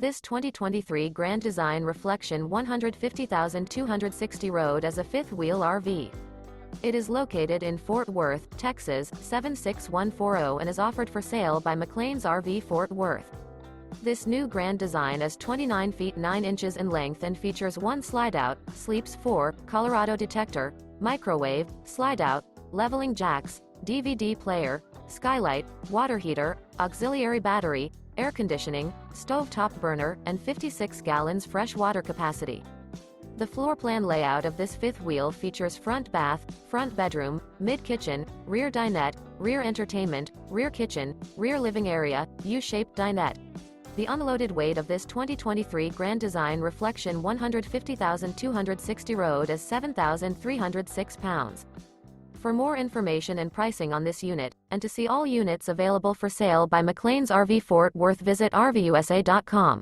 This 2023 Grand Design Reflection 150,260 road is a fifth-wheel RV. It is located in Fort Worth, Texas, 76140 and is offered for sale by McClain's RV Fort Worth. This new Grand Design is 29 feet 9 inches in length and features one slide-out, sleeps 4, Colorado Detector, microwave, slide-out, leveling jacks, DVD player, skylight, water heater, auxiliary battery, air conditioning, stovetop burner, and 56 gallons fresh water capacity. The floor plan layout of this fifth wheel features front bath, front bedroom, mid-kitchen, rear dinette, rear entertainment, rear kitchen, rear living area, U-shaped dinette. The unloaded weight of this 2023 Grand Design Reflection 150,260 road is 7,306 pounds. For more information and pricing on this unit, and to see all units available for sale by McClain's RV Fort Worth, visit RVUSA.com.